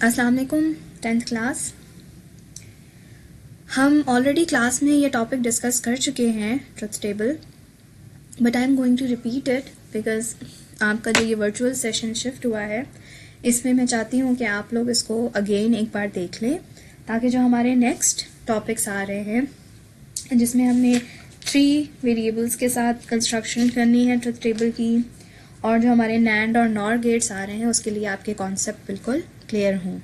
अस्सलाम वालेकुम 10th class. हम ऑलरेडी क्लास में ये टॉपिक डिस्कस कर चुके हैं truth table, but I am going to repeat it because आपका जो ये वर्चुअल सेशन शिफ्ट हुआ है इसमें मैं चाहती हूँ कि आप लोग इसको अगेन एक बार देख लें, ताकि जो हमारे नेक्स्ट टॉपिक्स आ रहे हैं जिसमें हमने 3 वेरिएबल्स के साथ कंस्ट्रक्शन करनी है ट्रुथ टेबल की, और जो हमारे नैंड और नॉर गेट्स आ रहे हैं उसके लिए आपके कॉन्सेप्ट बिल्कुल क्लियर हों।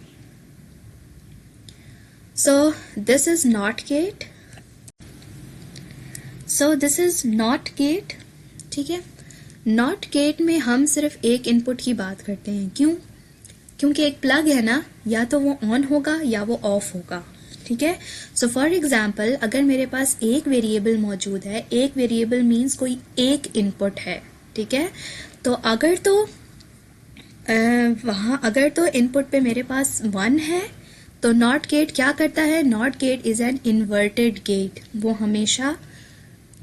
So this is NOT gate. So this is NOT gate. ठीक है, NOT gate में हम सिर्फ एक इनपुट की बात करते हैं। क्यों? क्योंकि एक प्लग है ना, या तो वो ऑन होगा या वो ऑफ होगा। ठीक है, सो फॉर एग्जाम्पल अगर मेरे पास एक वेरिएबल मौजूद है, एक वेरिएबल मीन्स कोई एक इनपुट है। ठीक है, तो अगर तो इनपुट पे मेरे पास 1 है तो नॉट गेट क्या करता है? Not gate is an inverted gate. वो हमेशा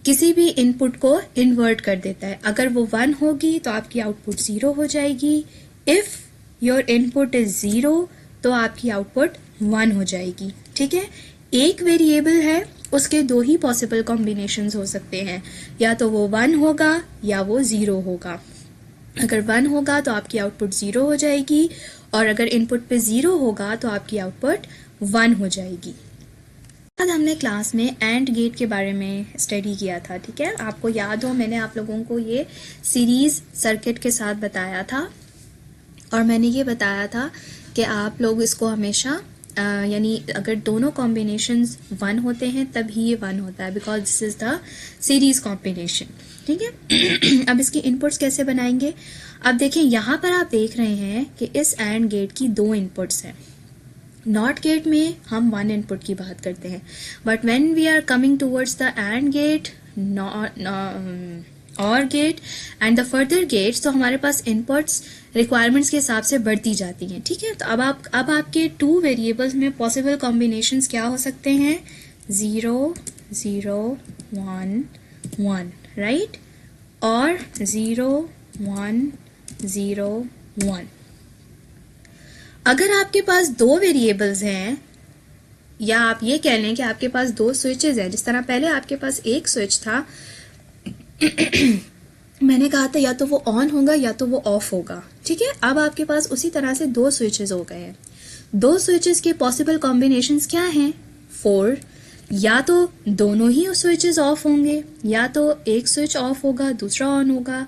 किसी भी इनपुट को इन्वर्ट कर देता है। अगर वो 1 होगी तो आपकी आउटपुट 0 हो जाएगी। इफ योर इनपुट इज 0 तो आपकी आउटपुट 1 हो जाएगी। ठीक है, एक वेरिएबल है, उसके 2 ही पॉसिबल कॉम्बिनेशंस हो सकते हैं, या तो वो 1 होगा या वो 0 होगा। अगर 1 होगा तो आपकी आउटपुट 0 हो जाएगी, और अगर इनपुट पे 0 होगा तो आपकी आउटपुट 1 हो जाएगी। आज हमने क्लास में एंड गेट के बारे में स्टडी किया था। ठीक है, आपको याद हो मैंने आप लोगों को ये सीरीज सर्किट के साथ बताया था, और मैंने ये बताया था कि आप लोग इसको हमेशा यानी अगर दोनों कॉम्बिनेशंस 1 होते हैं तब ही ये 1 होता है, because this is the series combination. ठीक है, अब इसकी इनपुट्स कैसे बनाएंगे? अब देखें, यहाँ पर आप देख रहे हैं कि इस एंड गेट की 2 इनपुट्स हैं। नॉट गेट में हम 1 इनपुट की बात करते हैं, but when we are coming towards the and gate, और gate and the further gates, तो हमारे पास इनपुट्स रिक्वायरमेंट्स के हिसाब से बढ़ती जाती हैं। ठीक है, तो अब आपके 2 वेरिएबल्स में पॉसिबल कॉम्बिनेशंस क्या हो सकते हैं? 0 0 1 1, राइट, और 0 1 0 1। अगर आपके पास 2 वेरिएबल्स हैं, या आप ये कह लें कि आपके पास 2 स्विचेस हैं, जिस तरह पहले आपके पास एक स्विच था मैंने कहा था या तो वो ऑन होगा या तो वो ऑफ होगा। ठीक है, अब आपके पास उसी तरह से 2 स्विचेस हो गए हैं। 2 स्विचेस के पॉसिबल कॉम्बिनेशंस क्या हैं? 4। या तो दोनों ही स्विचेस ऑफ होंगे, या तो एक स्विच ऑफ होगा दूसरा ऑन होगा,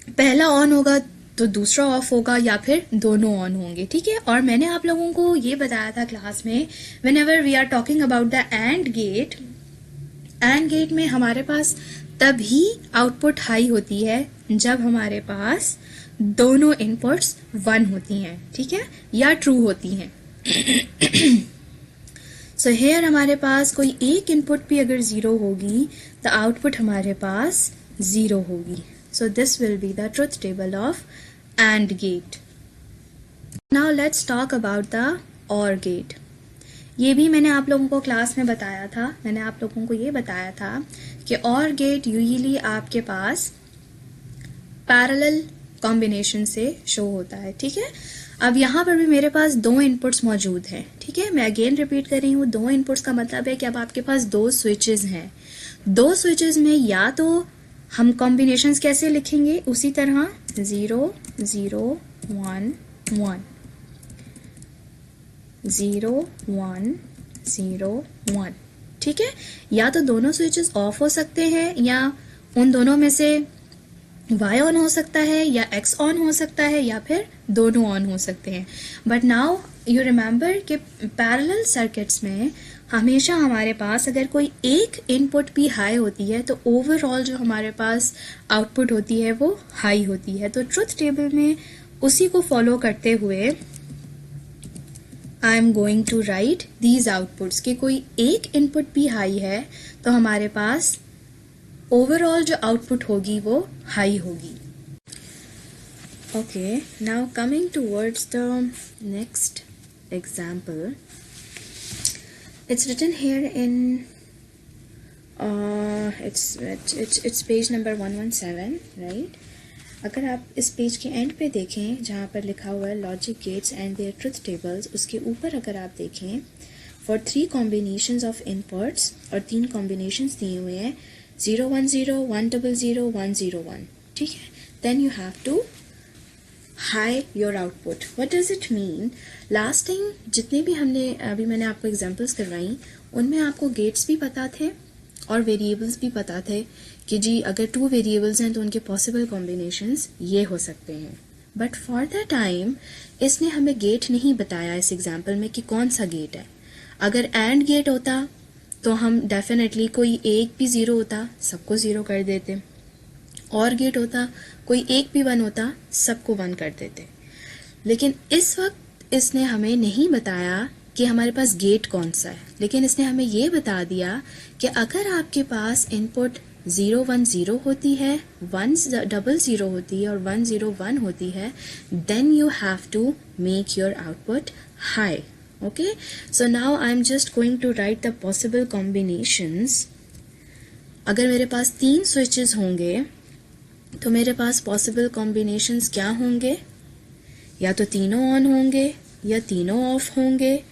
पहला ऑन होगा तो दूसरा ऑफ होगा, या फिर दोनों ऑन होंगे। ठीक है, और मैंने आप लोगों को ये बताया था क्लास में, whenever we are talking about the and gate में हमारे पास तभी आउटपुट हाई होती है जब हमारे पास दोनों इनपुट्स 1 होती हैं। ठीक है, या ट्रू होती हैं। सो हेयर हमारे पास कोई एक इनपुट भी अगर 0 होगी तो आउटपुट हमारे पास 0 होगी। So this will be the truth table of and gate. Now let's talk about the or gate. ये भी मैंने आप लोगों को क्लास में बताया था। मैंने आप लोगों को ये बताया था कि और गेट यूजुअली आपके पास पैरेलल कॉम्बिनेशन से शो होता है। ठीक है, अब यहाँ पर भी मेरे पास 2 इनपुट्स मौजूद हैं। ठीक है, मैं अगेन रिपीट कर रही हूँ, 2 इनपुट्स का मतलब है कि अब आपके पास 2 स्विचेस हैं। 2 स्विचेस में या तो हम कॉम्बिनेशंस कैसे लिखेंगे? उसी तरह 0 0 1 1 0 1 0 1। ठीक है, या तो दोनों स्विचेस ऑफ हो सकते हैं, या उन दोनों में से Y ऑन हो सकता है, या X ऑन हो सकता है, या फिर दोनों ऑन हो सकते हैं। बट नाउ यू रिमेंबर कि पैरेलल सर्किट्स में हमेशा हमारे पास अगर कोई एक इनपुट भी हाई होती है तो ओवरऑल जो हमारे पास आउटपुट होती है वो हाई होती है। तो ट्रुथ टेबल में उसी को फॉलो करते हुए I am going to write these outputs कि कोई एक इनपुट भी हाई है तो हमारे पास ओवरऑल जो आउटपुट होगी वो हाई होगी। Okay, now coming towards the next example, it's written here in it's page number 117, right? अगर आप इस पेज के एंड पे देखें जहाँ पर लिखा हुआ है logic gates and their truth tables, उसके ऊपर अगर आप देखें फॉर 3 कॉम्बिनेशंस ऑफ इनपुट्स, और 3 कॉम्बिनेशंस दिए हुए हैं 010, 100, 101, ठीक है. Then you have to high your output. What does it mean? Last time जितने भी हमने अभी मैंने आपको एग्जांपल्स करवाई उनमें आपको गेट्स भी पता थे और वेरिएबल्स भी पता थे कि जी अगर 2 वेरिएबल्स हैं तो उनके पॉसिबल कॉम्बिनेशंस ये हो सकते हैं. बट फॉर द टाइम इसने हमें गेट नहीं बताया इस एग्जांपल में कि कौन सा गेट है. अगर एंड गेट होता तो हम डेफिनेटली कोई एक भी 0 होता सबको 0 कर देते, और गेट होता कोई एक भी 1 होता सबको 1 कर देते. लेकिन इस वक्त इसने हमें नहीं बताया कि हमारे पास गेट कौन सा है, लेकिन इसने हमें ये बता दिया कि अगर आपके पास इनपुट 010 होती है, 100 होती है और 101 होती है, then you have to make your output high. Okay, so now I'm just going to write the possible combinations. अगर मेरे पास 3 switches होंगे तो मेरे पास possible combinations क्या होंगे? या तो तीनों ऑन होंगे या तीनों ऑफ होंगे,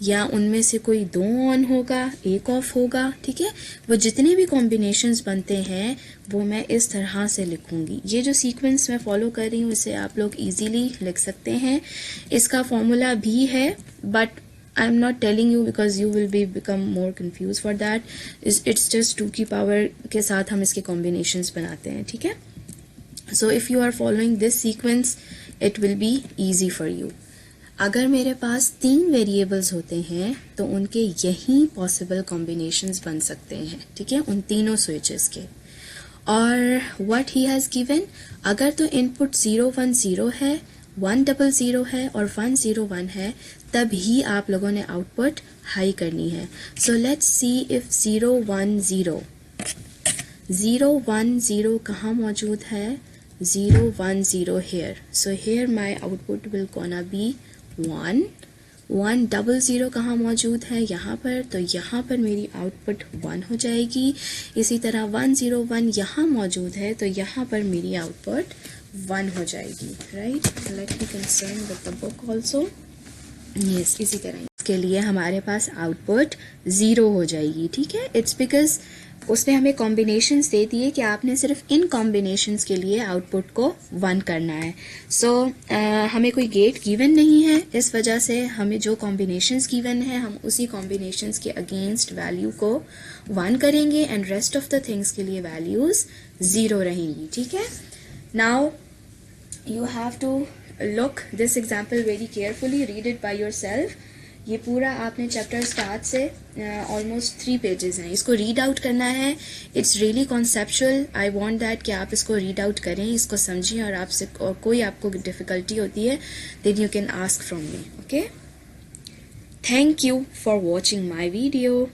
या उनमें से कोई 2 ऑन होगा एक ऑफ होगा. ठीक है, वो जितने भी कॉम्बिनेशंस बनते हैं वो मैं इस तरह से लिखूंगी. ये जो सीक्वेंस मैं फॉलो कर रही हूँ इसे आप लोग इजीली लिख सकते हैं. इसका फॉर्मूला भी है but I am not telling you because you will be become more confuse for that. It's just 2 की पावर के साथ हम इसके कॉम्बिनेशंस बनाते हैं. ठीक है, so if you are following this sequence it will be easy for you. अगर मेरे पास 3 वेरिएबल्स होते हैं तो उनके यही पॉसिबल कॉम्बिनेशंस बन सकते हैं. ठीक है, उन तीनों स्विचेस के. और व्हाट ही हैज़ गिवन, अगर तो इनपुट 010 है, 100 है और 101 है, तब ही आप लोगों ने आउटपुट हाई करनी है. सो लेट्स सी इफ 010 कहाँ मौजूद है? 010 here. So here my output will gonna be 1. 100 कहाँ मौजूद है? यहाँ पर. तो यहाँ पर मेरी आउटपुट 1 हो जाएगी. इसी तरह 101 यहाँ मौजूद है तो यहाँ पर मेरी आउटपुट 1 हो जाएगी. Right, let me concern with the book also. Yes, इसी तरह इसके लिए हमारे पास आउटपुट 0 हो जाएगी. ठीक है, इट्स बिकॉज उसने हमें कॉम्बिनेशंस दे दिए कि आपने सिर्फ इन कॉम्बिनेशंस के लिए आउटपुट को 1 करना है. सो हमें कोई गेट गिवन नहीं है, इस वजह से हमें जो कॉम्बिनेशंस गिवन है हम उसी कॉम्बिनेशंस के अगेंस्ट वैल्यू को 1 करेंगे and rest of the things के लिए वैल्यूज 0 रहेंगी. ठीक है, now you have to look this example very carefully, read it by yourself. ये पूरा आपने चैप्टर स्टार्ट से ऑलमोस्ट 3 पेजेस हैं, इसको रीड आउट करना है. It's really conceptual. I want that कि आप इसको रीड आउट करें, इसको समझें, और आपसे और कोई आपको डिफिकल्टी होती है then you can ask from me. Okay, thank you for watching my video.